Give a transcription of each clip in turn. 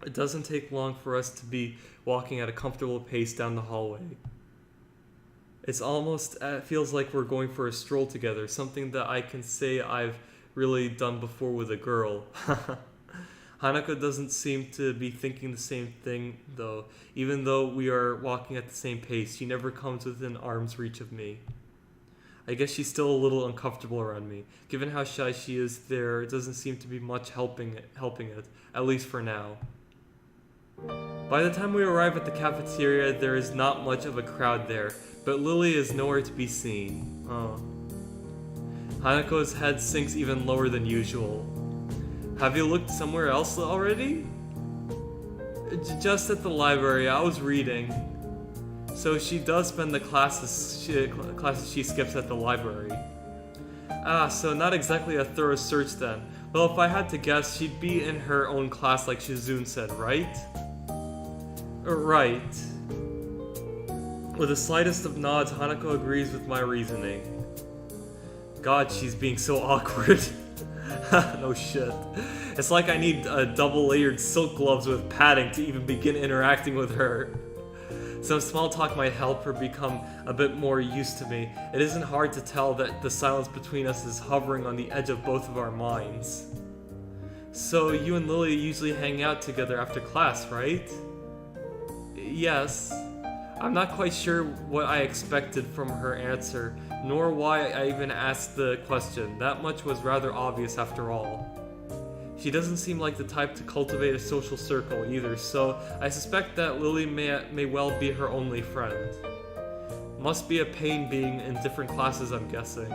It doesn't take long for us to be walking at a comfortable pace down the hallway. It feels like we're going for a stroll together, something that I can say I've really done before with a girl. Hanako doesn't seem to be thinking the same thing, though. Even though we are walking at the same pace, she never comes within arm's reach of me. I guess she's still a little uncomfortable around me. Given how shy she is, there doesn't seem to be much helping it, at least for now. By the time we arrive at the cafeteria, there is not much of a crowd there, but Lily is nowhere to be seen. Hanako's head sinks even lower than usual. Have you looked somewhere else already? Just at the library, I was reading. So she does spend the classes she skips at the library. So not exactly a thorough search then. Well, if I had to guess, she'd be in her own class like Shizune said, right? Right. With the slightest of nods, Hanako agrees with my reasoning. God, she's being so awkward. No shit. It's like I need double-layered silk gloves with padding to even begin interacting with her. Some small talk might help her become a bit more used to me. It isn't hard to tell that the silence between us is hovering on the edge of both of our minds. So you and Lily usually hang out together after class, right? Yes. I'm not quite sure what I expected from her answer, nor why I even asked the question. That much was rather obvious after all. She doesn't seem like the type to cultivate a social circle either, so I suspect that Lily may well be her only friend. Must be a pain being in different classes, I'm guessing.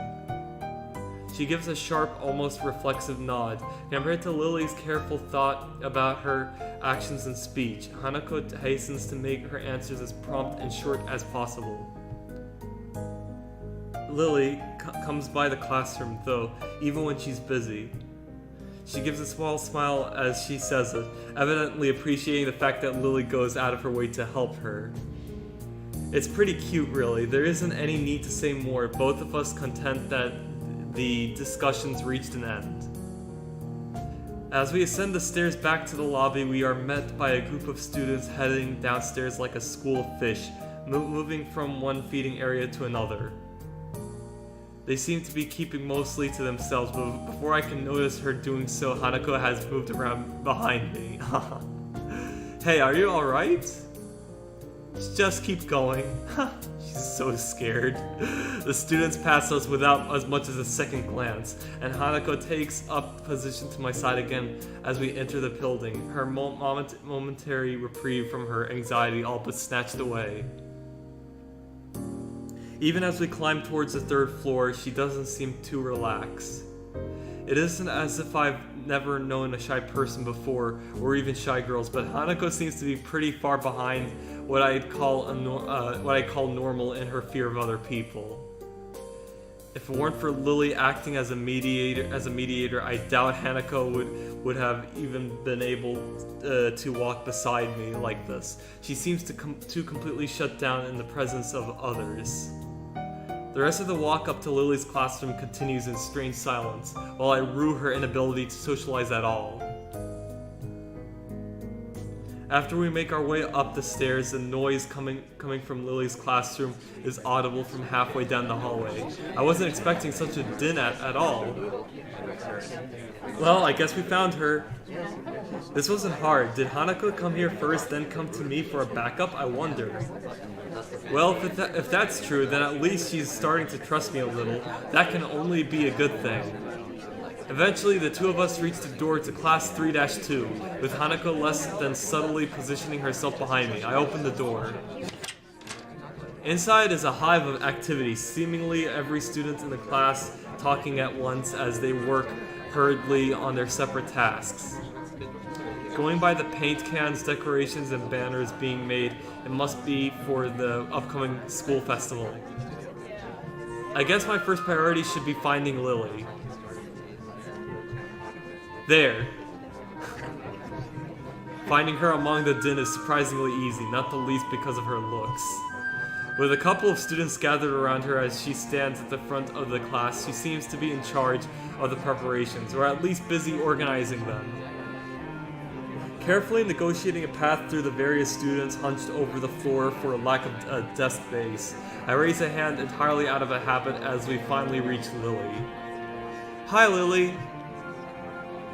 She gives a sharp, almost reflexive nod. Compared to Lily's careful thought about her actions and speech, Hanako hastens to make her answers as prompt and short as possible. Lily comes by the classroom, though, even when she's busy. She gives a small smile as she says it, evidently appreciating the fact that Lily goes out of her way to help her. It's pretty cute, really. There isn't any need to say more, both of us content that the discussions reached an end. As we ascend the stairs back to the lobby, we are met by a group of students heading downstairs like a school of fish, moving from one feeding area to another. They seem to be keeping mostly to themselves, but before I can notice her doing so, Hanako has moved around behind me. Hey, are you alright? Just keep going. She's so scared. The students pass us without as much as a second glance, and Hanako takes up position to my side again as we enter the building, her momentary reprieve from her anxiety all but snatched away. Even as we climb towards the third floor, she doesn't seem too relaxed. It isn't as if I've never known a shy person before, or even shy girls, but Hanako seems to be pretty far behind what I'd call normal in her fear of other people. If it weren't for Lily acting as a mediator, I doubt Hanako would have even been able to walk beside me like this. She seems to completely shut down in the presence of others. The rest of the walk up to Lily's classroom continues in strange silence, while I rue her inability to socialize at all. After we make our way up the stairs, the noise coming from Lily's classroom is audible from halfway down the hallway. I wasn't expecting such a din at all. Well, I guess we found her. This wasn't hard. Did Hanako come here first, then come to me for a backup? I wonder. Well, if that's true, then at least she's starting to trust me a little. That can only be a good thing. Eventually, the two of us reach the door to class 3-2, with Hanako less than subtly positioning herself behind me. I open the door. Inside is a hive of activity, seemingly every student in the class talking at once as they work hurriedly on their separate tasks. Going by the paint cans, decorations, and banners being made, it must be for the upcoming school festival. I guess my first priority should be finding Lily. There. Finding her among the din is surprisingly easy, not the least because of her looks. With a couple of students gathered around her as she stands at the front of the class, she seems to be in charge of the preparations, or at least busy organizing them. Carefully negotiating a path through the various students hunched over the floor for a lack of a desk base, I raise a hand entirely out of a habit as we finally reach Lily. Hi, Lily.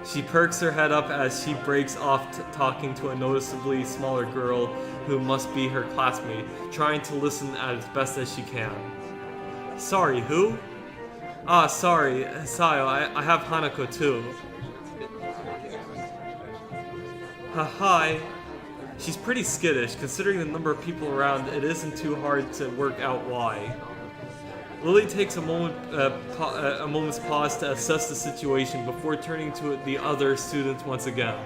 She perks her head up as she breaks off talking to a noticeably smaller girl who must be her classmate, trying to listen as best as she can. Sorry, who? Ah, sorry, Sayo, I have Hanako too. Hi. She's pretty skittish. Considering the number of people around, it isn't too hard to work out why. Lily takes a moment's pause to assess the situation before turning to the other students once again.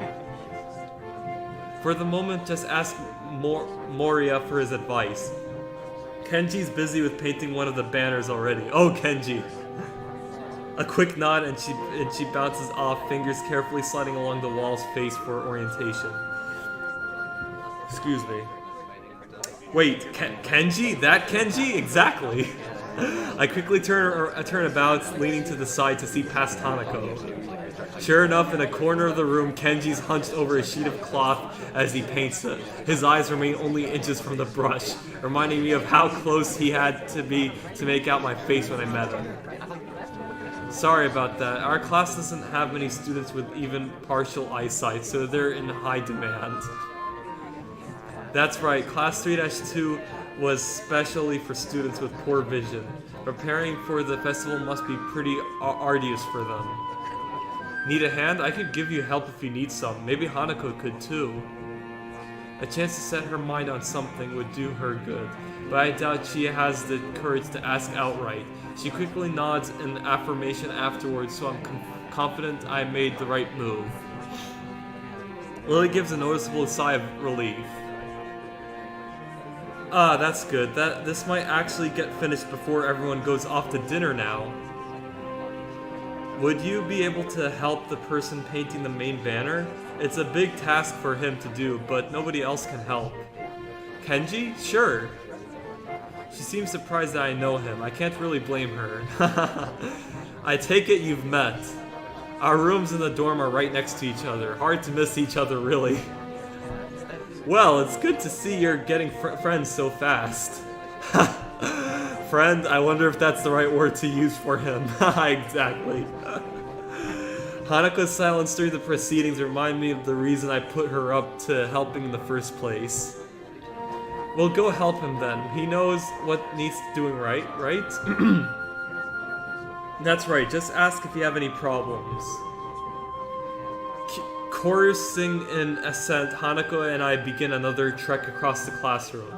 For the moment, just ask Moria for his advice. Kenji's busy with painting one of the banners already. Oh, Kenji! A quick nod and she bounces off, fingers carefully sliding along the wall's face for orientation. Excuse me. Wait, Kenji? That Kenji? Exactly! I quickly turn about, leaning to the side to see past Hanako. Sure enough, in a corner of the room, Kenji's hunched over a sheet of cloth as he paints it. His eyes remain only inches from the brush, reminding me of how close he had to be to make out my face when I met him. Sorry about that. Our class doesn't have many students with even partial eyesight, so they're in high demand. That's right, Class 3-2 was specially for students with poor vision. Preparing for the festival must be pretty arduous for them. Need a hand? I could give you help if you need some. Maybe Hanako could too. A chance to set her mind on something would do her good, but I doubt she has the courage to ask outright. She quickly nods in affirmation afterwards, so I'm confident I made the right move. Lily gives a noticeable sigh of relief. Ah, that's good. This might actually get finished before everyone goes off to dinner now. Would you be able to help the person painting the main banner? It's a big task for him to do, but nobody else can help. Kenji? Sure. She seems surprised that I know him. I can't really blame her. I take it you've met. Our rooms in the dorm are right next to each other. Hard to miss each other, really. Well, it's good to see you're getting friends so fast. Friend? I wonder if that's the right word to use for him. Exactly. Hanako's silence during the proceedings remind me of the reason I put her up to helping in the first place. Well, go help him then. He knows what needs doing right? That's right, just ask if you have any problems. Chorusing in assent, Hanako and I begin another trek across the classroom.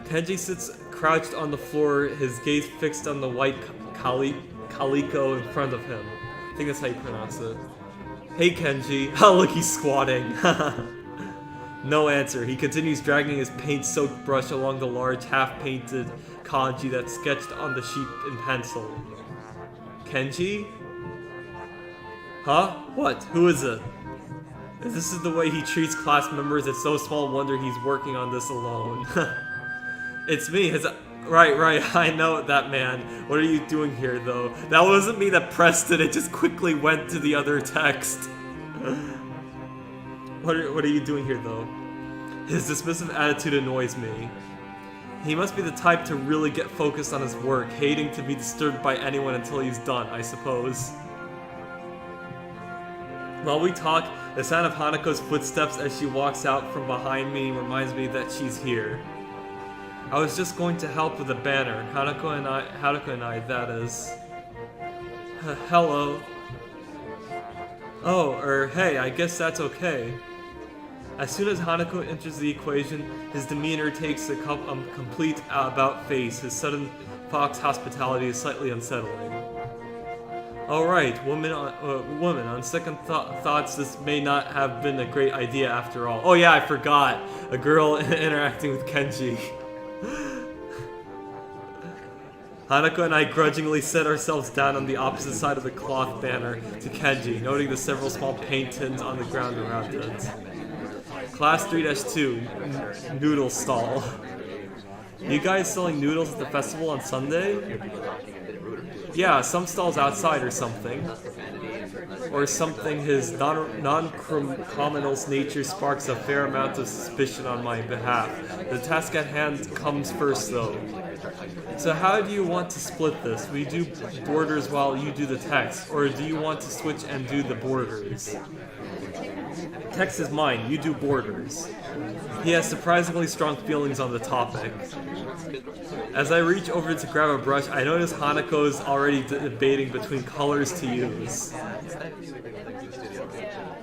Kenji sits crouched on the floor, his gaze fixed on the white calico in front of him. I think that's how you pronounce it. Hey Kenji. Oh look, he's squatting. No answer. He continues dragging his paint-soaked brush along the large, half-painted kanji that's sketched on the sheet in pencil. Kenji? Huh? What? Who is it? If this is the way he treats class members, it's no small wonder he's working on this alone. It's me. Right, I know that man. What are you doing here, though? That wasn't me that pressed it just quickly went to the other text. What are you doing here, though? His dismissive attitude annoys me. He must be the type to really get focused on his work, hating to be disturbed by anyone until he's done, I suppose. While we talk, the sound of Hanako's footsteps as she walks out from behind me reminds me that she's here. I was just going to help with the banner. Hanako and I, that is. Hello. Oh, hey, I guess that's okay. As soon as Hanako enters the equation, his demeanor takes a complete about-face. His sudden fox hospitality is slightly unsettling. Alright, woman, on second thoughts, this may not have been a great idea after all. Oh yeah, I forgot. A girl interacting with Kenji. Hanako and I grudgingly set ourselves down on the opposite side of the cloth banner to Kenji, noting the several small paint tins on the ground around it. Class 3-2, noodle stall. You guys selling noodles at the festival on Sunday? Yeah, some stalls outside or something. or something, his non-criminal's nature sparks a fair amount of suspicion on my behalf. The task at hand comes first, though. So how do you want to split this? We do borders while you do the text, or do you want to switch and do the borders? Text is mine, you do borders. He has surprisingly strong feelings on the topic. As I reach over to grab a brush, I notice Hanako is already debating between colors to use.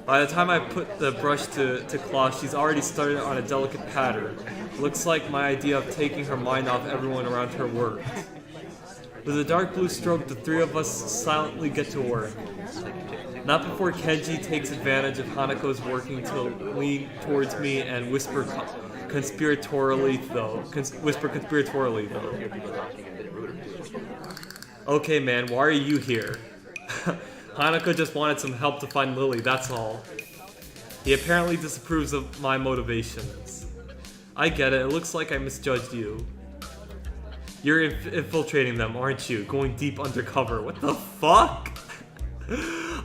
By the time I put the brush to cloth, she's already started on a delicate pattern. Looks like my idea of taking her mind off everyone around her worked. With a dark blue stroke, the three of us silently get to work. Not before Kenji takes advantage of Hanako's working to lean towards me and whisper conspiratorially though. Okay man, why are you here? Hanako just wanted some help to find Lily, that's all. He apparently disapproves of my motivations. I get it, it looks like I misjudged you. You're infiltrating them, aren't you? Going deep undercover. What the fuck?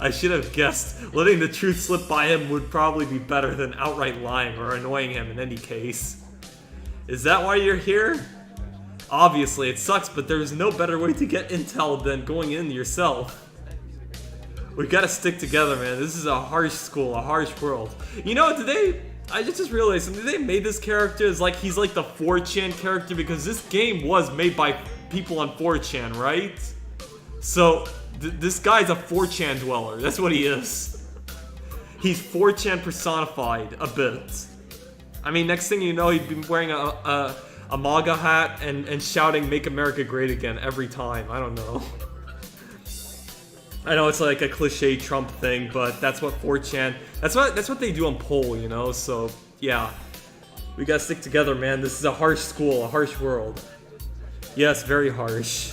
I should have guessed. Letting the truth slip by him would probably be better than outright lying or annoying him in any case. Is that why you're here? Obviously, it sucks, but there's no better way to get intel than going in yourself. We gotta stick together, man. This is a harsh school, a harsh world. You know, I just realized something. They made this character as like he's like the 4chan character because this game was made by people on 4chan, right? So this guy's a 4chan dweller. That's what he is. He's 4chan personified a bit. I mean, next thing you know, he'd be wearing a MAGA hat and shouting "Make America Great Again" every time. I don't know. I know it's like a cliche Trump thing, but that's what 4chan. That's what they do on poll, you know. So yeah, we gotta stick together, man. This is a harsh school, a harsh world. Yes, very harsh.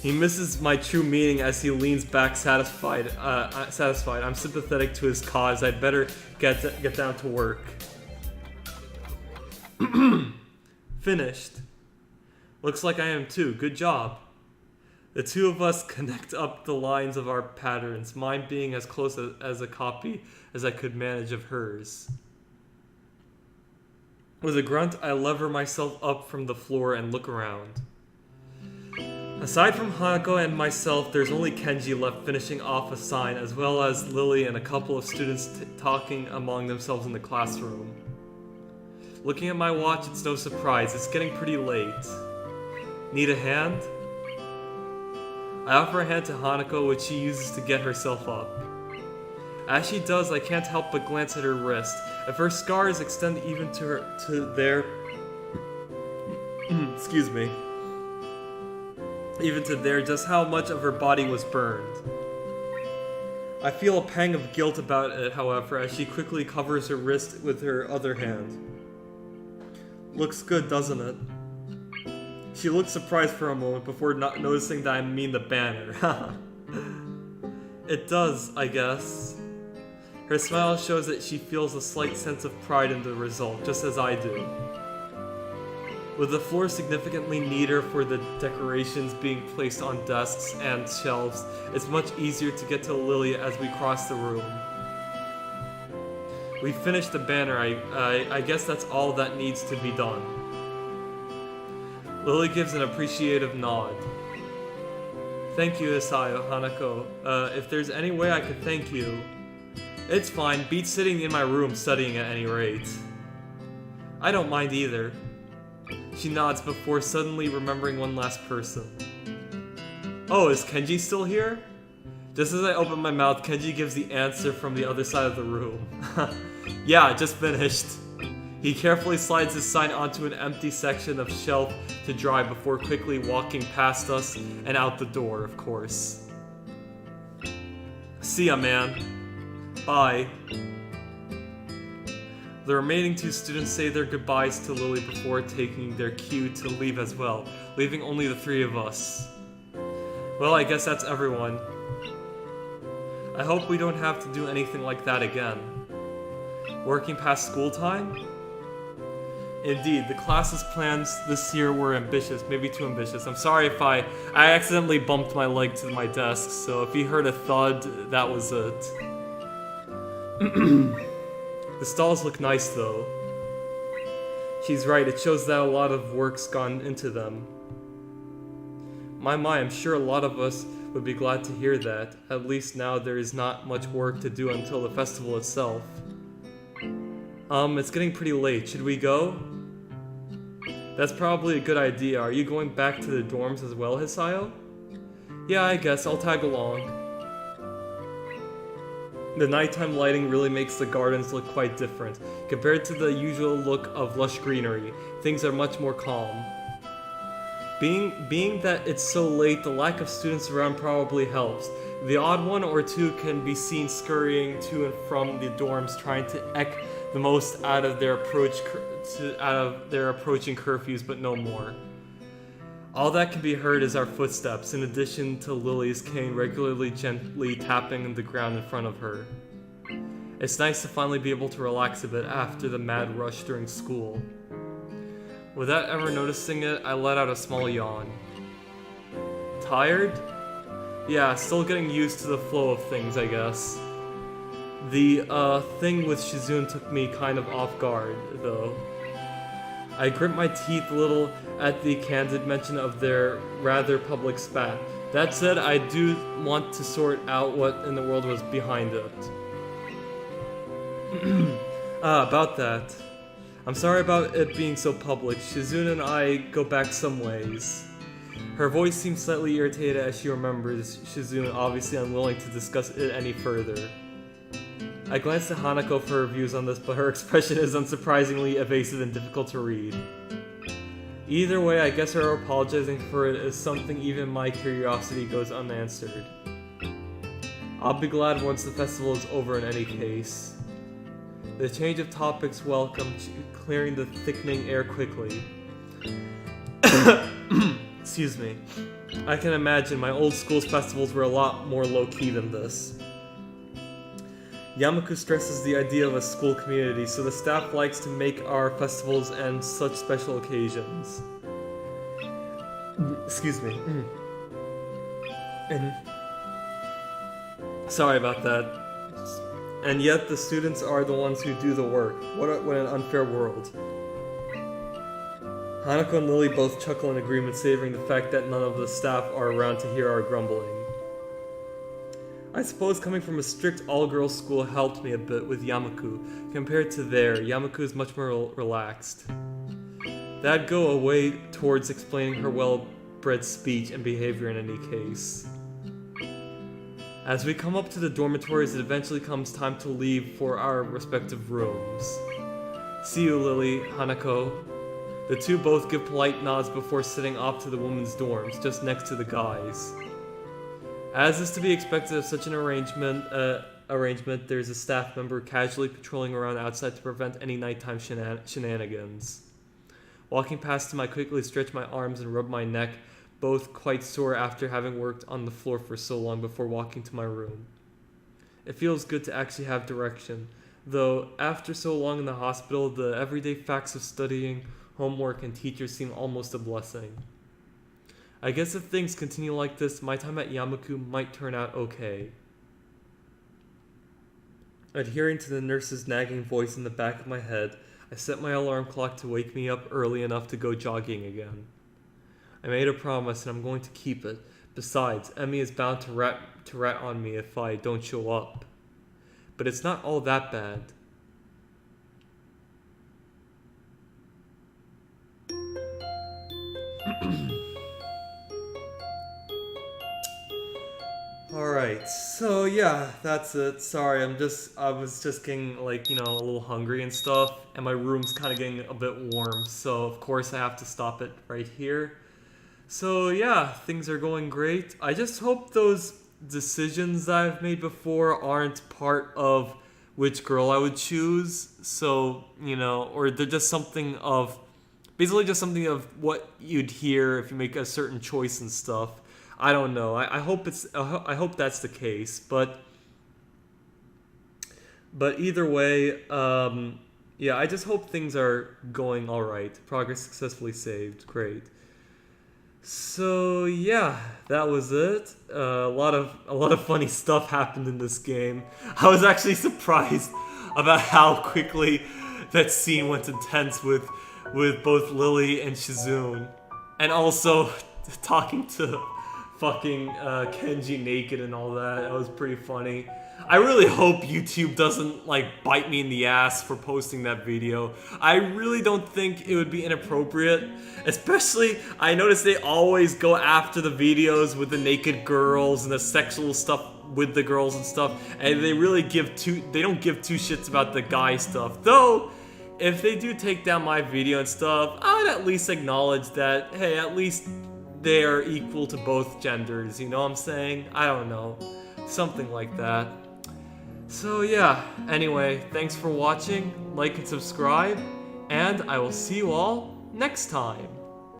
He misses my true meaning as he leans back, satisfied. I'm sympathetic to his cause. I'd better get down to work. Finished. Looks like I am too. Good job. The two of us connect up the lines of our patterns, mine being as close as a copy as I could manage of hers. With a grunt, I lever myself up from the floor and look around. Aside from Hanako and myself, there's only Kenji left finishing off a sign, as well as Lily and a couple of students talking among themselves in the classroom. Looking at my watch, it's no surprise, it's getting pretty late. Need a hand? I offer a hand to Hanako, which she uses to get herself up. As she does, I can't help but glance at her wrist. If her scars extend even to their excuse me. Even to there, just how much of her body was burned. I feel a pang of guilt about it, however, as she quickly covers her wrist with her other hand. Looks good, doesn't it? She looks surprised for a moment before not noticing that I mean the banner. It does, I guess. Her smile shows that she feels a slight sense of pride in the result, just as I do. With the floor significantly neater for the decorations being placed on desks and shelves, it's much easier to get to Lily as we cross the room. We finished the banner. I guess that's all that needs to be done. Lily gives an appreciative nod. Thank you, Isayo, Hanako. If there's any way I could thank you... It's fine, beats sitting in my room studying at any rate. I don't mind either. She nods before suddenly remembering one last person. Oh, is Kenji still here? Just as I open my mouth, Kenji gives the answer from the other side of the room. Yeah, just finished. He carefully slides his sign onto an empty section of shelf to dry before quickly walking past us and out the door, of course. See ya, man. Bye. The remaining two students say their goodbyes to Lily before taking their cue to leave as well, leaving only the three of us. Well, I guess that's everyone. I hope we don't have to do anything like that again. Working past school time? Indeed, the class's plans this year were ambitious, maybe too ambitious. I'm sorry if I accidentally bumped my leg to my desk, so if you heard a thud, that was it. The stalls look nice though. She's right, it shows that a lot of work's gone into them. My, I'm sure a lot of us would be glad to hear that. At least now there is not much work to do until the festival itself. It's getting pretty late. Should we go? That's probably a good idea. Are you going back to the dorms as well, Hisayo? Yeah, I guess. I'll tag along. The nighttime lighting really makes the gardens look quite different. Compared to the usual look of lush greenery, things are much more calm. Being that it's so late, the lack of students around probably helps. The odd one or two can be seen scurrying to and from the dorms, trying to eke the most out of their approaching curfews, but no more. All that can be heard is our footsteps, in addition to Lily's cane regularly gently tapping the ground in front of her. It's nice to finally be able to relax a bit after the mad rush during school. Without ever noticing it, I let out a small yawn. Tired? Yeah, still getting used to the flow of things, I guess. The thing with Shizune took me kind of off guard, though. I gripped my teeth a little at the candid mention of their rather public spat. That said, I do want to sort out what in the world was behind it. About that. I'm sorry about it being so public. Shizune and I go back some ways. Her voice seems slightly irritated as she remembers Shizune obviously unwilling to discuss it any further. I glanced at Hanako for her views on this, but her expression is unsurprisingly evasive and difficult to read. Either way, I guess her apologizing for it is something even my curiosity goes unanswered. I'll be glad once the festival is over in any case. The change of topics welcome, clearing the thickening air quickly. Excuse me. I can imagine my old school's festivals were a lot more low-key than this. Yamaku stresses the idea of a school community, so the staff likes to make our festivals and such special occasions. Excuse me. Sorry about that. And yet the students are the ones who do the work. What an unfair world. Hanako and Lily both chuckle in agreement, savoring the fact that none of the staff are around to hear our grumbling. I suppose coming from a strict all-girls school helped me a bit with Yamaku. Compared to there, Yamaku is much more relaxed. That'd go away towards explaining her well-bred speech and behavior in any case. As we come up to the dormitories, it eventually comes time to leave for our respective rooms. See you, Lily, Hanako. The two both give polite nods before sitting off to the women's dorms, just next to the guys. As is to be expected of such an arrangement, there's a staff member casually patrolling around outside to prevent any nighttime shenanigans. Walking past him, I quickly stretch my arms and rub my neck, both quite sore after having worked on the floor for so long before walking to my room. It feels good to actually have direction, though after so long in the hospital, the everyday facts of studying, homework, and teachers seem almost a blessing. I guess if things continue like this, my time at Yamaku might turn out okay. Adhering to the nurse's nagging voice in the back of my head, I set my alarm clock to wake me up early enough to go jogging again. I made a promise and I'm going to keep it. Besides, Emmy is bound to rat on me if I don't show up. But it's not all that bad. Alright, so yeah, that's it. Sorry, I was just getting a little hungry and stuff, and my room's kind of getting a bit warm, so of course I have to stop it right here. So yeah, things are going great. I just hope those decisions that I've made before aren't part of which girl I would choose, so, or they're just basically just something of what you'd hear if you make a certain choice and stuff. I don't know. I hope that's the case, but either way, yeah, I just hope things are going alright. Progress successfully saved. Great. So yeah, that was it. A lot of funny stuff happened in this game. I was actually surprised about how quickly that scene went intense with both Lily and Shizune, and also talking to fucking Kenji naked and all that. That was pretty funny. I really hope YouTube doesn't like bite me in the ass for posting that video. I really don't think it would be inappropriate. Especially, I notice they always go after the videos with the naked girls and the sexual stuff with the girls and stuff, and they really they don't give two shits about the guy stuff. Though, if they do take down my video and stuff, I would at least acknowledge that, hey, at least they are equal to both genders, you know what I'm saying? I don't know. Something like that. So yeah, anyway, thanks for watching, like and subscribe, and I will see you all next time.